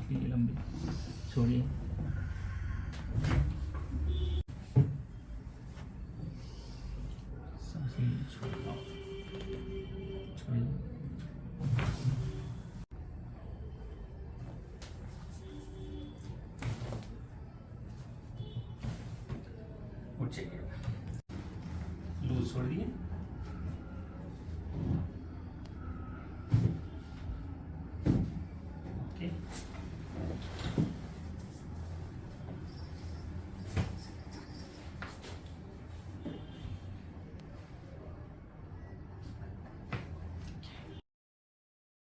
सांस लीजिए लंबी, छोड़िए। सांस लीजिए, छोड़िए, छोड़िए। उठ जाइए, लूज छोड़ दिए।